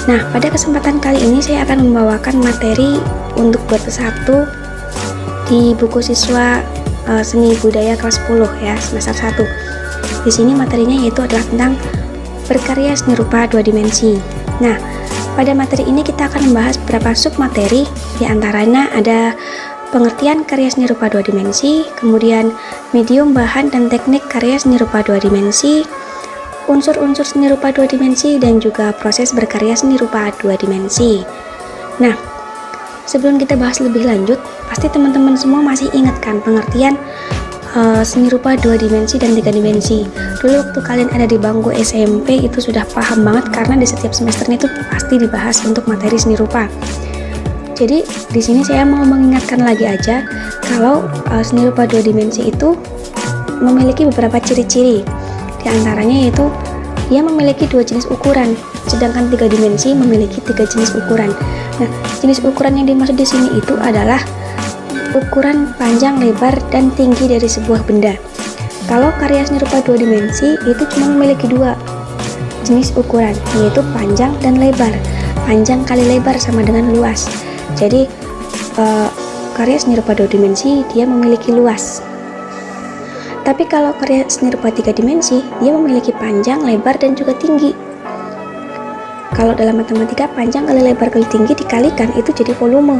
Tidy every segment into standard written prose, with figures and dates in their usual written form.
Nah, pada kesempatan kali ini saya akan membawakan materi untuk bab 1 di buku siswa Seni Budaya kelas 10 ya, semester 1. Di sini materinya yaitu adalah tentang berkarya seni rupa 2 dimensi. Nah, pada materi ini kita akan membahas beberapa sub materi, di antaranya ada pengertian karya seni rupa 2 dimensi, kemudian medium, bahan, dan teknik karya seni rupa 2 dimensi, unsur-unsur seni rupa 2 dimensi, dan juga proses berkarya seni rupa 2 dimensi. Nah, sebelum kita bahas lebih lanjut, pasti teman-teman semua masih ingat kan pengertian seni rupa 2 dimensi dan 3 dimensi. Dulu waktu kalian ada di bangku SMP itu sudah paham banget, karena di setiap semesternya itu pasti dibahas untuk materi seni rupa. Jadi di sini saya mau mengingatkan lagi aja kalau seni rupa 2 dimensi itu memiliki beberapa ciri-ciri. Di antaranya yaitu dia memiliki 2 jenis ukuran, sedangkan 3 dimensi memiliki 3 jenis ukuran. Nah, jenis ukuran yang dimaksud di sini itu adalah ukuran panjang, lebar, dan tinggi dari sebuah benda. Kalau karya seni rupa 2 dimensi itu cuma memiliki 2 jenis ukuran, yaitu panjang dan lebar. Panjang kali lebar sama dengan luas. Jadi karya seni rupa 2 dimensi dia memiliki luas. Tapi kalau karya seni rupa 3 dimensi, dia memiliki panjang, lebar, dan juga tinggi. Kalau dalam matematika, panjang kali lebar kali tinggi dikalikan itu jadi volume.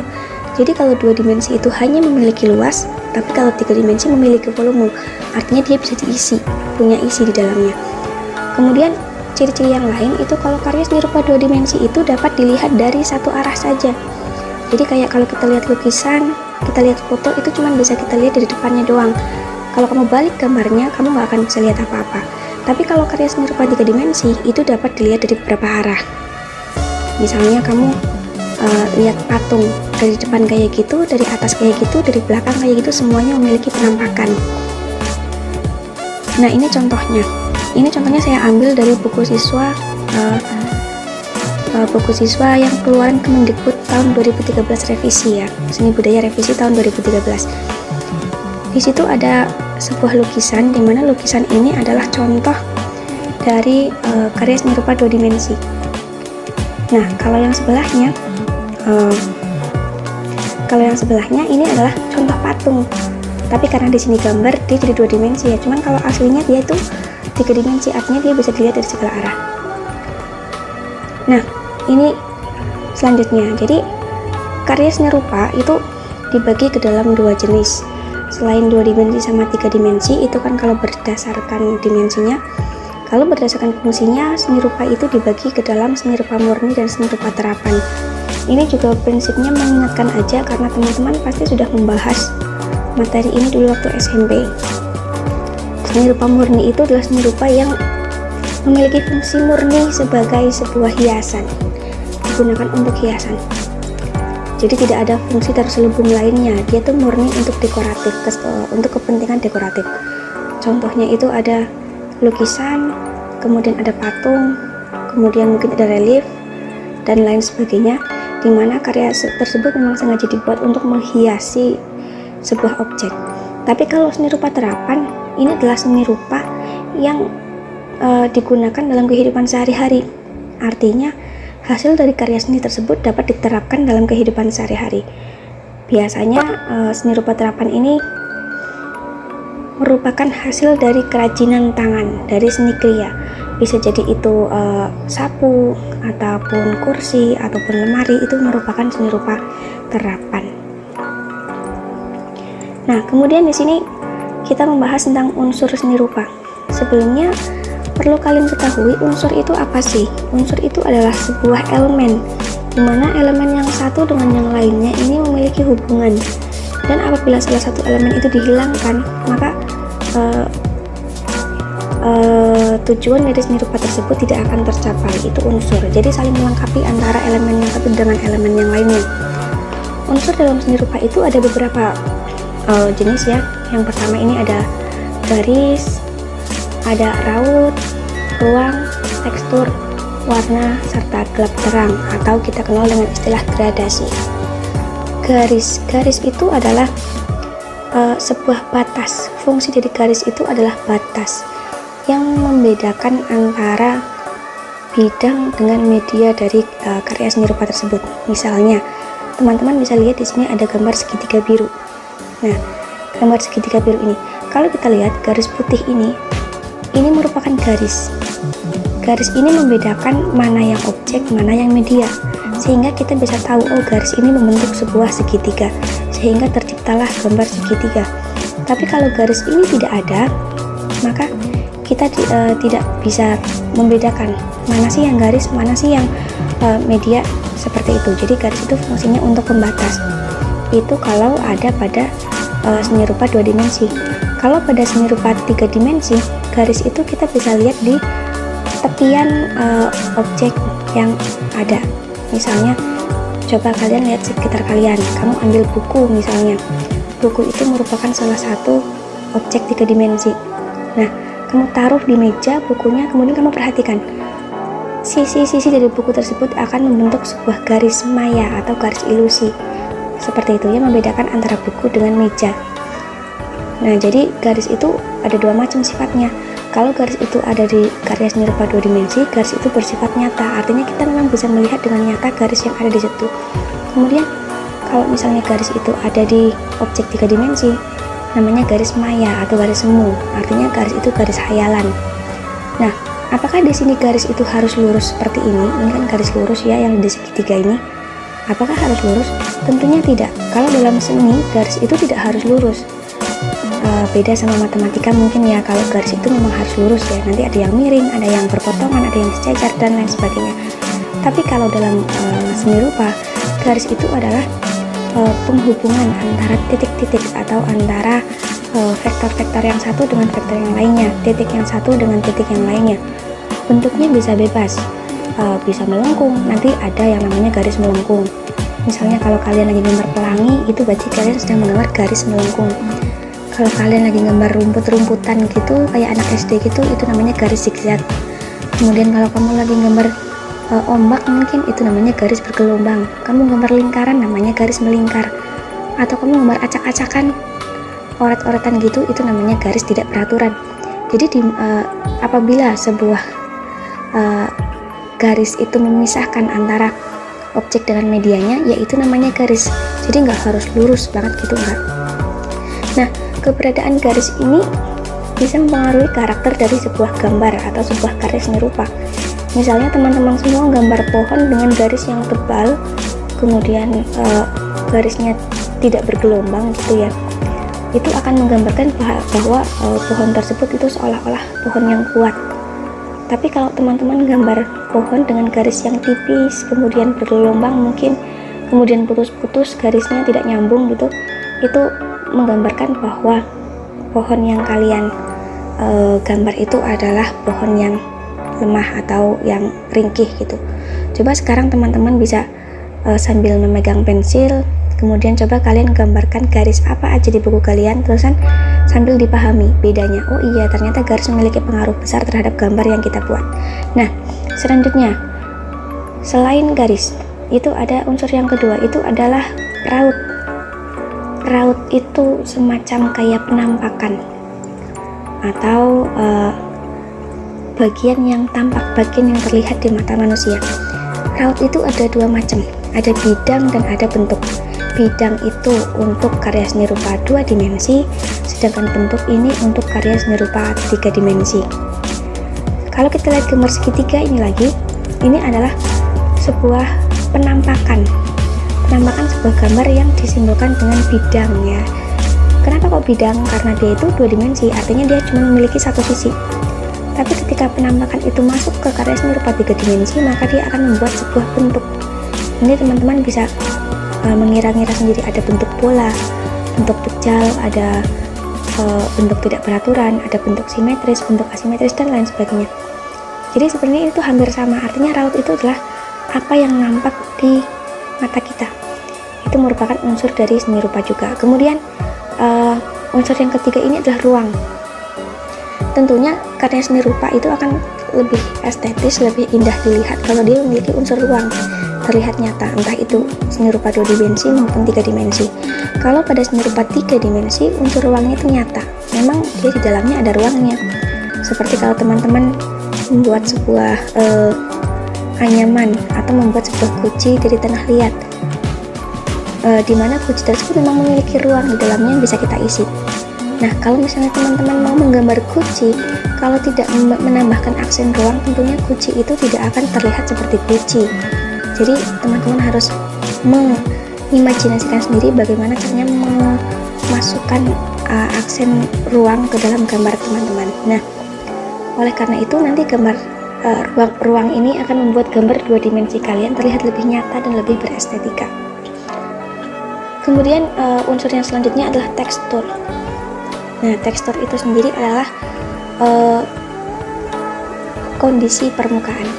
Jadi kalau 2 dimensi itu hanya memiliki luas, tapi kalau 3 dimensi memiliki volume. Artinya dia bisa diisi, punya isi di dalamnya. Kemudian ciri-ciri yang lain itu kalau karya seni rupa 2 dimensi itu dapat dilihat dari satu arah saja. Jadi kayak kalau kita lihat lukisan, kita lihat foto, itu cuma bisa kita lihat dari depannya doang. Kalau kamu balik gambarnya, kamu nggak akan bisa lihat apa-apa. Tapi kalau karya seni rupa 3 dimensi, itu dapat dilihat dari beberapa arah. Misalnya kamu lihat patung dari depan kayak gitu, dari atas kayak gitu, dari belakang kayak gitu, semuanya memiliki penampakan. Nah, ini contohnya. Ini contohnya saya ambil dari buku siswa yang keluaran Kemendikbud tahun 2013 revisi ya, Seni Budaya revisi tahun 2013. Di situ ada sebuah lukisan, di mana lukisan ini adalah contoh dari karya seni rupa 2 dimensi. Nah, kalau yang sebelahnya ini adalah contoh patung. Tapi karena di sini gambar dia jadi 2 dimensi ya. Cuman kalau aslinya dia itu 3 dimensi, artinya dia bisa dilihat dari segala arah. Nah, ini selanjutnya. Jadi karya seni rupa itu dibagi ke dalam 2 jenis. Selain 2 dimensi sama 3 dimensi, itu kan kalau berdasarkan dimensinya. Kalau berdasarkan fungsinya, seni rupa itu dibagi ke dalam seni rupa murni dan seni rupa terapan. Ini juga prinsipnya mengingatkan aja, karena teman-teman pasti sudah membahas materi ini dulu waktu SMP. Seni rupa murni itu adalah seni rupa yang memiliki fungsi murni sebagai sebuah hiasan, digunakan untuk hiasan. Jadi tidak ada fungsi terselubung lainnya, dia tuh murni untuk dekoratif, untuk kepentingan dekoratif. Contohnya itu ada lukisan, kemudian ada patung, kemudian mungkin ada relief, dan lain sebagainya, di mana karya tersebut memang sengaja dibuat untuk menghiasi sebuah objek. Tapi kalau seni rupa terapan, ini adalah seni rupa yang digunakan dalam kehidupan sehari-hari. Artinya hasil dari karya seni tersebut dapat diterapkan dalam kehidupan sehari-hari. Biasanya seni rupa terapan ini merupakan hasil dari kerajinan tangan, dari seni kriya. Bisa jadi itu sapu, ataupun kursi, ataupun lemari, itu merupakan seni rupa terapan. Nah, kemudian di sini kita membahas tentang unsur seni rupa. Sebelumnya perlu kalian ketahui unsur itu apa sih? Unsur itu adalah sebuah elemen, di mana elemen yang satu dengan yang lainnya ini memiliki hubungan. Dan apabila salah satu elemen itu dihilangkan, maka tujuan dari seni rupa tersebut tidak akan tercapai. Itu unsur. Jadi saling melengkapi antara elemen yang satu dengan elemen yang lainnya. Unsur dalam seni rupa itu ada beberapa jenis ya. Yang pertama ini ada garis, ada raut, ruang, tekstur, warna, serta gelap terang, atau kita kenal dengan istilah gradasi. Garis itu adalah sebuah batas. Fungsi dari garis itu adalah batas yang membedakan antara bidang dengan media dari karya seni rupa tersebut. Misalnya, teman-teman bisa lihat di sini ada gambar segitiga biru. Nah, gambar segitiga biru ini, kalau kita lihat garis putih ini merupakan garis. Garis ini membedakan mana yang objek, mana yang media, sehingga kita bisa tahu, oh garis ini membentuk sebuah segitiga, sehingga terciptalah gambar segitiga. Tapi kalau garis ini tidak ada, maka kita tidak bisa membedakan mana sih yang garis, mana sih yang media, seperti itu. Jadi garis itu fungsinya untuk pembatas. Itu kalau ada pada seni rupa 2 dimensi. Kalau pada seni rupa 3 dimensi, garis itu kita bisa lihat di tepian objek yang ada. Misalnya, coba kalian lihat sekitar kalian, kamu ambil buku misalnya. Buku itu merupakan salah satu objek 3 dimensi. Nah, kamu taruh di meja bukunya, kemudian kamu perhatikan sisi-sisi dari buku tersebut akan membentuk sebuah garis maya atau garis ilusi. Seperti itu, yang membedakan antara buku dengan meja. Nah, jadi garis itu ada 2 macam sifatnya. Kalau garis itu ada di karya seni rupa 2 dimensi, garis itu bersifat nyata. Artinya kita memang bisa melihat dengan nyata garis yang ada di situ. Kemudian, kalau misalnya garis itu ada di objek 3 dimensi, namanya garis maya atau garis semu. Artinya garis itu garis hayalan. Nah, apakah di sini garis itu harus lurus seperti ini? Ini kan garis lurus ya yang di segitiga ini. Apakah harus lurus? Tentunya tidak. Kalau dalam seni, garis itu tidak harus lurus. Beda sama matematika mungkin ya, kalau garis itu memang harus lurus ya, nanti ada yang miring, ada yang berpotongan, ada yang sejajar dan lain sebagainya. Tapi kalau dalam seni rupa, garis itu adalah penghubungan antara titik-titik atau antara vektor-vektor yang satu dengan vektor yang lainnya, titik yang satu dengan titik yang lainnya. Bentuknya bisa bebas, bisa melengkung, nanti ada yang namanya garis melengkung. Misalnya kalau kalian lagi gambar pelangi, itu berarti kalian sedang menggambar garis melengkung. Kalau kalian lagi gambar rumput-rumputan gitu, kayak anak SD gitu, itu namanya garis zigzag. Kemudian kalau kamu lagi gambar ombak, mungkin itu namanya garis bergelombang. Kamu gambar lingkaran, namanya garis melingkar. Atau kamu gambar acak-acakan, oret-oretan gitu, itu namanya garis tidak beraturan. Jadi apabila sebuah garis itu memisahkan antara objek dengan medianya, yaitu namanya garis. Jadi nggak harus lurus banget gitu, enggak. Nah, keberadaan garis ini bisa mempengaruhi karakter dari sebuah gambar atau sebuah karya seni rupa. Misalnya teman-teman semua gambar pohon dengan garis yang tebal, kemudian garisnya tidak bergelombang gitu ya, itu akan menggambarkan bahwa pohon tersebut itu seolah-olah pohon yang kuat. Tapi kalau teman-teman gambar pohon dengan garis yang tipis, kemudian bergelombang mungkin, kemudian putus-putus, garisnya tidak nyambung gitu, itu menggambarkan bahwa pohon yang kalian gambar itu adalah pohon yang lemah atau yang ringkih gitu. Coba sekarang teman-teman bisa sambil memegang pensil, kemudian coba kalian gambarkan garis apa aja di buku kalian, terusan sambil dipahami bedanya. Oh iya, ternyata garis memiliki pengaruh besar terhadap gambar yang kita buat. Nah, selanjutnya, selain garis, itu ada unsur yang kedua, itu adalah raut. Raut itu semacam kayak penampakan atau bagian yang tampak, bagian yang terlihat di mata manusia. Raut itu ada 2 macam, ada bidang dan ada bentuk. Bidang itu untuk karya seni rupa 2 dimensi, sedangkan bentuk ini untuk karya seni rupa 3 dimensi. Kalau kita lihat gambar segitiga ini lagi, ini adalah sebuah penampakan sebuah gambar yang disimbolkan dengan bidang ya. Kenapa kok bidang? Karena dia itu 2 dimensi, artinya dia cuma memiliki satu sisi. Tapi ketika penampakan itu masuk ke karya seni rupa 3 dimensi, maka dia akan membuat sebuah bentuk. Ini teman-teman bisa mengira-ngira sendiri, ada bentuk bola, bentuk pejal, ada bentuk tidak beraturan, ada bentuk simetris, bentuk asimetris, dan lain sebagainya. Jadi sebenarnya itu hampir sama, artinya raut itu adalah apa yang nampak di mata kita. Itu merupakan unsur dari seni rupa juga. Kemudian unsur yang ketiga ini adalah ruang. Tentunya karya seni rupa itu akan lebih estetis, lebih indah dilihat kalau dia memiliki unsur ruang, terlihat nyata, entah itu seni rupa 2 dimensi maupun 3 dimensi. Kalau pada seni rupa 3 dimensi, unsur ruangnya itu nyata, memang dia di dalamnya ada ruangnya. Seperti kalau teman-teman membuat sebuah anyaman atau membuat sebuah guci dari tanah liat, di mana guci tersebut memang memiliki ruang di dalamnya yang bisa kita isi. Nah, kalau misalnya teman-teman mau menggambar guci, kalau tidak menambahkan aksen ruang, tentunya guci itu tidak akan terlihat seperti guci. Jadi teman-teman harus mengimajinasikan sendiri bagaimana caranya memasukkan aksen ruang ke dalam gambar teman-teman. Nah, oleh karena itu nanti gambar ruang ini akan membuat gambar dua dimensi kalian terlihat lebih nyata dan lebih berestetika. Kemudian unsur yang selanjutnya adalah tekstur. Nah, tekstur itu sendiri adalah kondisi permukaan.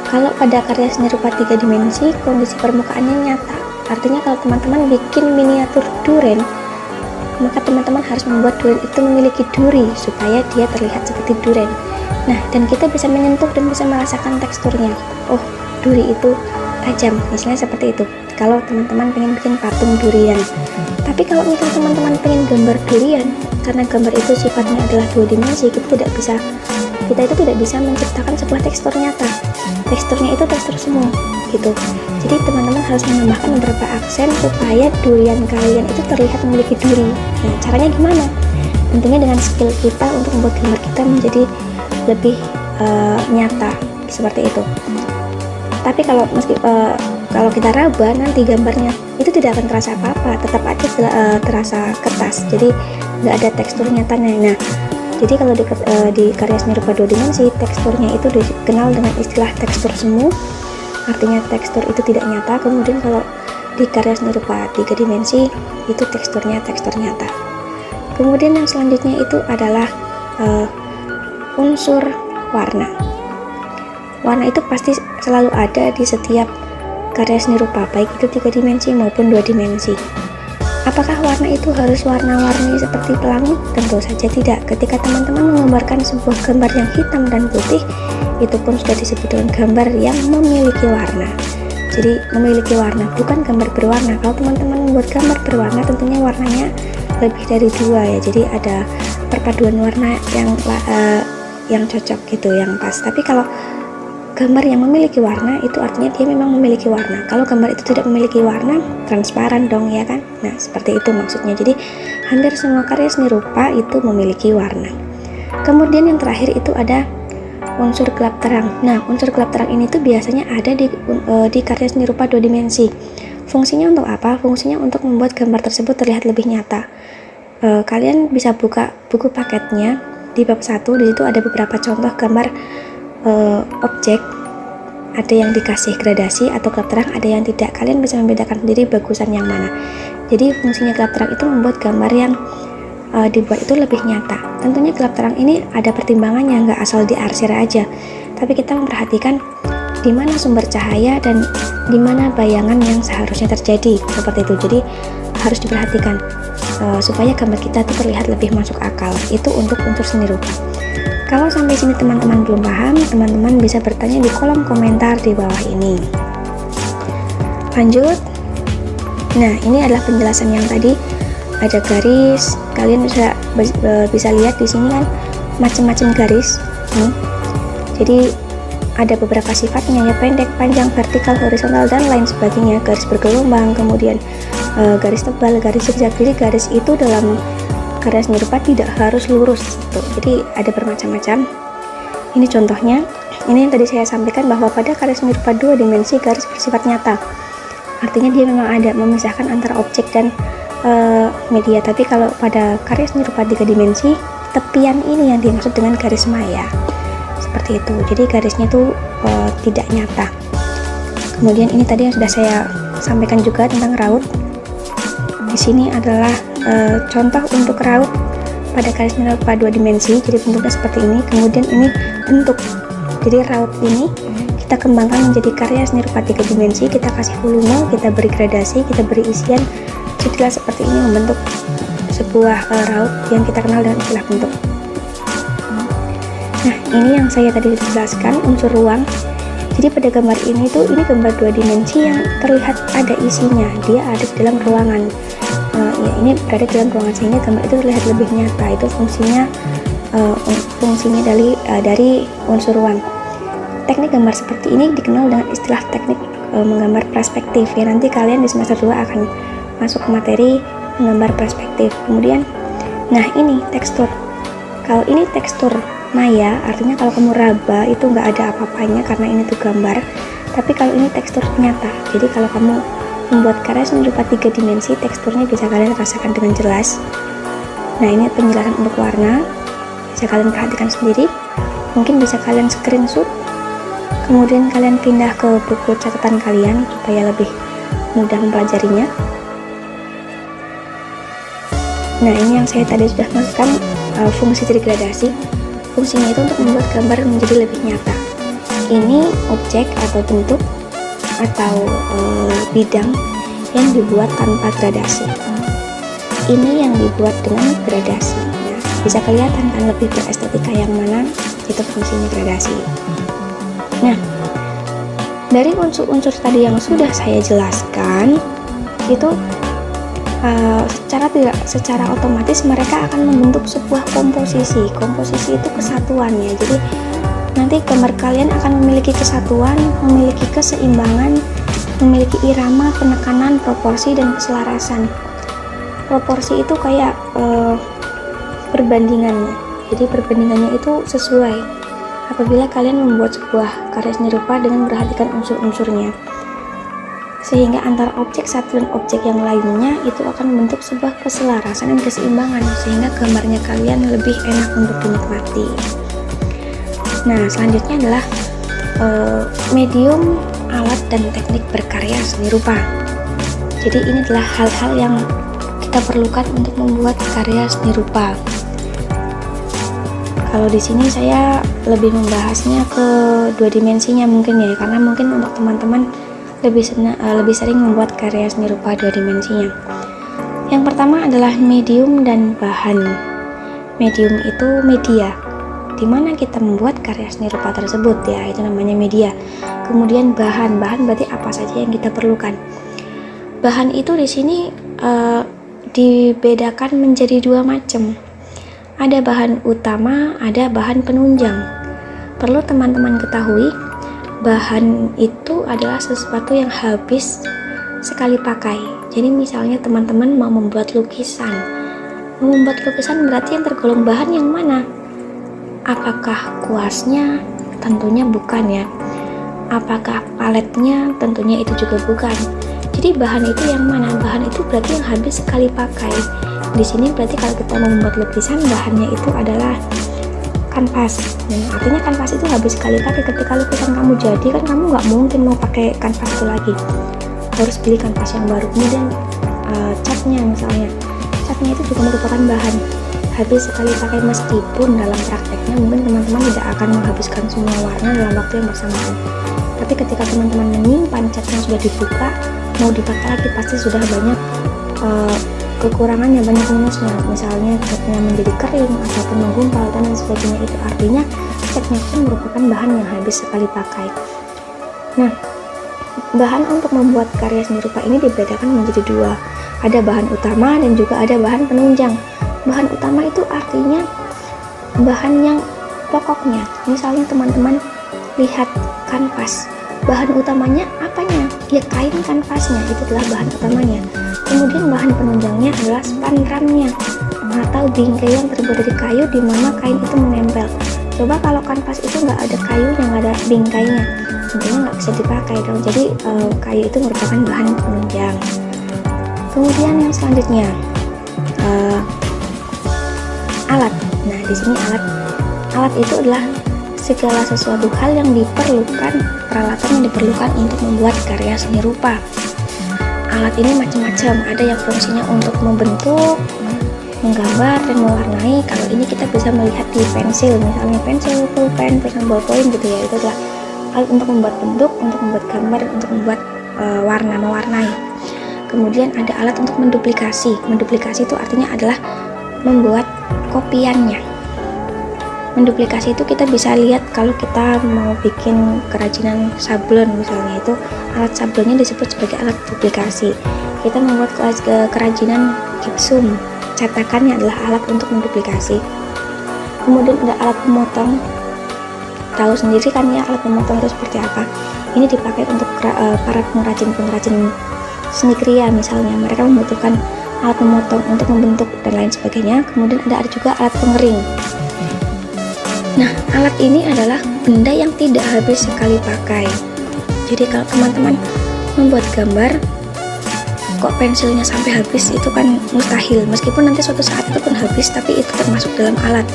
Kalau pada karya seni rupa 3 dimensi, kondisi permukaannya nyata. Artinya kalau teman-teman bikin miniatur duren, maka teman-teman harus membuat duren itu memiliki duri supaya dia terlihat seperti duren. Nah, dan kita bisa menyentuh dan bisa merasakan teksturnya. Oh, duri itu tajam, misalnya seperti itu. Kalau teman-teman pengen bikin patung durian. Tapi kalau misalnya teman-teman pengen gambar durian, karena gambar itu sifatnya adalah 2 dimensi, kita itu tidak bisa menciptakan sebuah tekstur nyata. Teksturnya itu tekstur semu gitu. Jadi teman-teman harus menambahkan beberapa aksen supaya durian kalian itu terlihat memiliki duri. Nah, caranya gimana? Tentunya dengan skill kita untuk membuat gambar kita menjadi lebih nyata seperti itu. Tapi kalau kita raba, nanti gambarnya itu tidak akan terasa apa-apa, tetap aja terasa kertas, jadi nggak ada tekstur nyatanya. Nah, jadi kalau di karya seni rupa 2 dimensi, teksturnya itu dikenal dengan istilah tekstur semu, artinya tekstur itu tidak nyata. Kemudian kalau di karya seni rupa 3 dimensi, itu teksturnya tekstur nyata. Kemudian yang selanjutnya itu adalah unsur warna. Warna itu pasti selalu ada di setiap karya seni rupa, baik itu 3 dimensi maupun 2 dimensi. Apakah warna itu harus warna-warni seperti pelangi? Tentu saja tidak. Ketika teman-teman menggambarkan sebuah gambar yang hitam dan putih, itu pun sudah disebut dengan gambar yang memiliki warna. Jadi memiliki warna, bukan gambar berwarna. Kalau teman-teman membuat gambar berwarna, tentunya warnanya lebih dari 2 ya. Jadi ada perpaduan warna yang cocok gitu, yang pas. Tapi kalau gambar yang memiliki warna, itu artinya dia memang memiliki warna. Kalau gambar itu tidak memiliki warna, transparan dong ya kan. Nah, seperti itu maksudnya. Jadi hampir semua karya seni rupa itu memiliki warna. Kemudian yang terakhir itu ada unsur gelap terang. Nah, unsur gelap terang ini tuh biasanya ada di karya seni rupa 2 dimensi. Fungsinya untuk apa? Fungsinya untuk membuat gambar tersebut terlihat lebih nyata. Kalian bisa buka buku paketnya di bab 1. Di situ ada beberapa contoh gambar objek, ada yang dikasih gradasi atau gelap terang, ada yang tidak. Kalian bisa membedakan sendiri bagusan yang mana. Jadi fungsinya gelap terang itu membuat gambar yang dibuat itu lebih nyata. Tentunya gelap terang ini ada pertimbangannya, nggak asal diarsir aja, tapi kita memperhatikan di mana sumber cahaya dan di mana bayangan yang seharusnya terjadi, seperti itu. Jadi harus diperhatikan supaya gambar kita itu terlihat lebih masuk akal. Itu untuk unsur seni rupa. Kalau sampai sini teman-teman belum paham, teman-teman bisa bertanya di kolom komentar di bawah ini. Lanjut. Nah, ini adalah penjelasan yang tadi. Ada garis, kalian bisa lihat di sini kan macam-macam garis. Jadi ada beberapa sifatnya ya, pendek, panjang, vertikal, horizontal, dan lain sebagainya. Garis bergelombang, kemudian garis tebal, garis zigzag. Jadi garis itu dalam karya seni rupa tidak harus lurus gitu. Jadi ada bermacam-macam. Ini contohnya. Ini yang tadi saya sampaikan bahwa pada karya seni rupa 2 dimensi garis bersifat nyata. Artinya dia memang ada memisahkan antara objek dan media. Tapi kalau pada karya seni rupa 3 dimensi, tepian ini yang dimaksud dengan garis maya. Seperti itu. Jadi garisnya itu tidak nyata. Kemudian ini tadi yang sudah saya sampaikan juga tentang raut. Di sini adalah contoh untuk raut pada karya seni rupa 2 dimensi. Jadi bentuknya seperti ini. Kemudian ini bentuk. Jadi raut ini kita kembangkan menjadi karya seni rupa 3 dimensi. Kita kasih volume, kita beri gradasi, kita beri isian. Jadilah seperti ini membentuk sebuah raut yang kita kenal dengan istilah bentuk. Nah, ini yang saya tadi jelaskan, unsur ruang. Jadi pada gambar ini gambar 2 dimensi yang terlihat ada isinya. Dia ada di dalam ruangan. Ya, ini berada di dalam ruangan sehingga gambar itu terlihat lebih nyata. Itu fungsinya dari unsur ruang. Teknik gambar seperti ini dikenal dengan istilah teknik menggambar perspektif ya. Nanti kalian di semester 2 akan masuk ke materi menggambar perspektif. Kemudian nah ini tekstur. Kalau ini tekstur maya, artinya kalau kamu raba itu nggak ada apa-apanya karena ini tuh gambar. Tapi kalau ini tekstur nyata, jadi kalau kamu membuat karya seni rupa 3 dimensi, teksturnya bisa kalian rasakan dengan jelas. Nah, ini penjelasan untuk warna, bisa kalian perhatikan sendiri. Mungkin bisa kalian screenshot, kemudian kalian pindah ke buku catatan kalian supaya lebih mudah mempelajarinya. Nah, ini yang saya tadi sudah masukkan fungsi degradasi. Fungsinya itu untuk membuat gambar menjadi lebih nyata. Ini objek atau bentuk atau bidang yang dibuat tanpa gradasi. Ini yang dibuat dengan gradasi. Nah, bisa kelihatan kan lebih berestetika yang mana itu fungsinya gradasi. Nah, dari unsur-unsur tadi yang sudah saya jelaskan itu secara otomatis mereka akan membentuk sebuah komposisi. Komposisi itu kesatuan ya. Jadi nanti gambar kalian akan memiliki kesatuan, memiliki keseimbangan, memiliki irama, penekanan, proporsi, dan keselarasan. Proporsi itu kayak perbandingannya. Jadi perbandingannya itu sesuai apabila kalian membuat sebuah karya seni rupa dengan memperhatikan unsur-unsurnya, sehingga antara objek satu dan objek yang lainnya itu akan membentuk sebuah keselarasan dan keseimbangan, sehingga gambarnya kalian lebih enak untuk dinikmati. Nah, selanjutnya adalah medium, alat, dan teknik berkarya seni rupa. Jadi ini adalah hal-hal yang kita perlukan untuk membuat karya seni rupa. Kalau di sini saya lebih membahasnya ke 2 dimensinya mungkin ya, karena mungkin untuk teman-teman lebih sering membuat karya seni rupa 2 dimensinya. Yang pertama adalah medium dan bahan. Medium itu media di mana kita membuat karya seni rupa tersebut ya, itu namanya media. Kemudian bahan berarti apa saja yang kita perlukan. Bahan itu di sini dibedakan menjadi 2 macam. Ada bahan utama, ada bahan penunjang. Perlu teman-teman ketahui, bahan itu adalah sesuatu yang habis sekali pakai. Jadi misalnya teman-teman mau membuat lukisan. Mau membuat lukisan berarti yang tergolong bahan yang mana? Apakah kuasnya? Tentunya bukan ya. Apakah paletnya? Tentunya itu juga bukan. Jadi bahan itu yang mana? Bahan itu berarti yang habis sekali pakai. Di sini berarti kalau kita mau membuat lukisan, bahannya itu adalah kanvas. Artinya kanvas itu habis sekali pakai. Ketika lukisan kamu jadi kan kamu nggak mungkin mau pakai kanvas itu lagi. Harus beli kanvas yang baru. Kemudian catnya misalnya, catnya itu juga merupakan bahan habis sekali pakai, meskipun dalam prakteknya mungkin teman-teman tidak akan menghabiskan semua warna dalam waktu yang bersamaan. Tapi ketika teman-teman menyimpan catnya sudah dibuka, mau dipakai lagi pasti sudah banyak kekurangannya, banyak minusnya. Misalnya catnya menjadi kering ataupun menggumpal dan lain sebagainya. Itu artinya catnya pun merupakan bahan yang habis sekali pakai. Nah, bahan untuk membuat karya seni rupa ini dibedakan menjadi 2. Ada bahan utama dan juga ada bahan penunjang. Bahan utama itu artinya bahan yang pokoknya. Misalnya teman-teman lihat kanvas, bahan utamanya apanya? Ya kain kanvasnya, itu adalah bahan utamanya. Kemudian bahan penunjangnya adalah spanramnya atau bingkai yang terbuat dari kayu di mana kain itu menempel. Coba kalau kanvas itu nggak ada kayunya, nggak ada bingkainya, tentunya nggak bisa dipakai dong. Jadi kayu itu merupakan bahan penunjang. Kemudian yang selanjutnya alat. Nah, di sini alat itu adalah segala sesuatu hal yang diperlukan, peralatan yang diperlukan untuk membuat karya seni rupa. Alat ini macam-macam, ada yang fungsinya untuk membentuk, menggambar, dan mewarnai. Kalau ini kita bisa melihat di pensil, misalnya pensil, pulpen, pensil ballpoint gitu ya. Itu adalah alat untuk membuat bentuk, untuk membuat gambar, untuk membuat warna, mewarnai. Kemudian ada alat untuk menduplikasi. Menduplikasi itu artinya adalah membuat kopiannya. Menduplikasi itu kita bisa lihat kalau kita mau bikin kerajinan sablon misalnya, itu alat sablonnya disebut sebagai alat duplikasi. Kita membuat kerajinan gipsum, cetakannya adalah alat untuk menduplikasi. Kemudian ada alat pemotong. tahu sendiri kan ya alat pemotong itu seperti apa. Ini dipakai untuk para pengrajin seni kriya, misalnya mereka membutuhkan alat memotong untuk membentuk dan lain sebagainya. Kemudian ada juga alat pengering. Nah, alat ini adalah benda yang tidak habis sekali pakai. Jadi kalau teman-teman membuat gambar kok pensilnya sampai habis, itu kan mustahil. Meskipun nanti suatu saat itu pun habis, tapi itu termasuk dalam alat.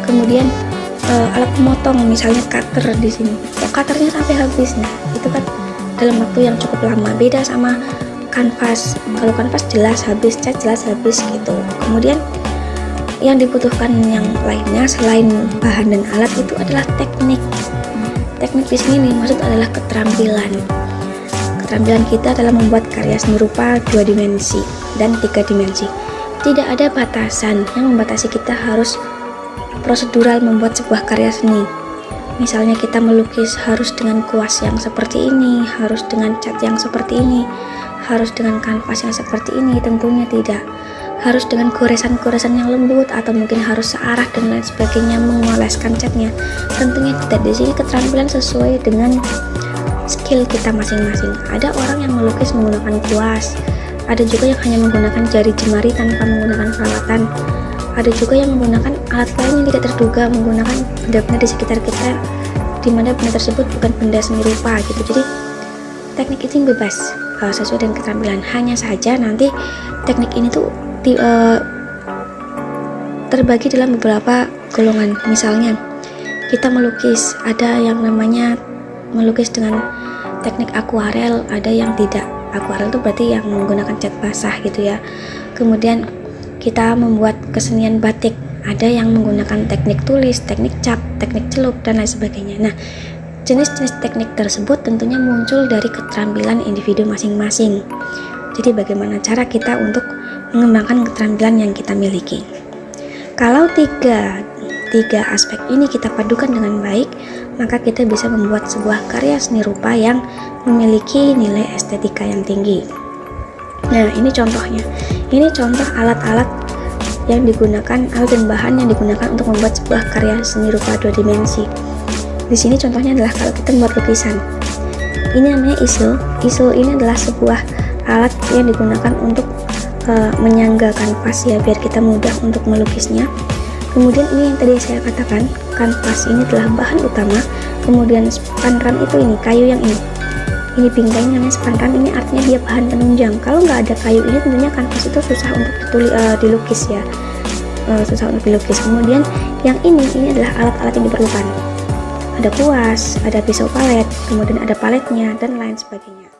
Kemudian alat pemotong, misalnya cutter di sini, kok cutternya sampai habis, nah itu kan dalam waktu yang cukup lama. Beda sama kanvas. Kalau kanvas jelas habis, cat jelas habis gitu. Kemudian yang dibutuhkan yang lainnya selain bahan dan alat itu adalah teknik. Teknik di sini maksud adalah keterampilan. Keterampilan kita dalam membuat karya seni rupa 2 dimensi dan 3 dimensi. Tidak ada batasan yang membatasi kita harus prosedural membuat sebuah karya seni. Misalnya kita melukis harus dengan kuas yang seperti ini, harus dengan cat yang seperti ini, harus dengan kanvas yang seperti ini, tentunya tidak. Harus dengan goresan-goresan yang lembut atau mungkin harus searah dan lain sebagainya, mengoleskan catnya, tentunya tidak. Di sini keterampilan sesuai dengan skill kita masing-masing. Ada orang yang melukis menggunakan kuas, ada juga yang hanya menggunakan jari jemari tanpa menggunakan perawatan, ada juga yang menggunakan alat lain yang tidak terduga, menggunakan benda-benda di sekitar kita di mana benda tersebut bukan benda seni rupa gitu. Jadi teknik itu bebas sesuai dengan keterampilan. Hanya saja nanti teknik ini tuh terbagi dalam beberapa golongan. Misalnya kita melukis, ada yang namanya melukis dengan teknik akuarel, ada yang tidak. Akuarel itu berarti yang menggunakan cat basah gitu ya. Kemudian kita membuat kesenian batik, ada yang menggunakan teknik tulis, teknik cap, teknik celup dan lain sebagainya. Nah, jenis-jenis teknik tersebut tentunya muncul dari keterampilan individu masing-masing. Jadi bagaimana cara kita untuk mengembangkan keterampilan yang kita miliki. Kalau tiga aspek ini kita padukan dengan baik, maka kita bisa membuat sebuah karya seni rupa yang memiliki nilai estetika yang tinggi. Nah, ini contohnya. Ini contoh alat-alat yang digunakan, alat dan bahan yang digunakan untuk membuat sebuah karya seni rupa 2 dimensi. Di sini contohnya adalah kalau kita membuat lukisan. Ini namanya easel. Easel ini adalah sebuah alat yang digunakan untuk menyangga kanvas ya, biar kita mudah untuk melukisnya. Kemudian ini yang tadi saya katakan, kanvas ini adalah bahan utama. Kemudian spanran itu ini, kayu yang ini bingkai namanya spanran, ini artinya dia bahan penunjang. Kalau nggak ada kayu ini tentunya kanvas itu susah untuk dilukis ya, susah untuk dilukis. Kemudian yang ini adalah alat-alat yang diperlukan. Ada kuas, ada pisau palet, kemudian ada paletnya dan lain sebagainya.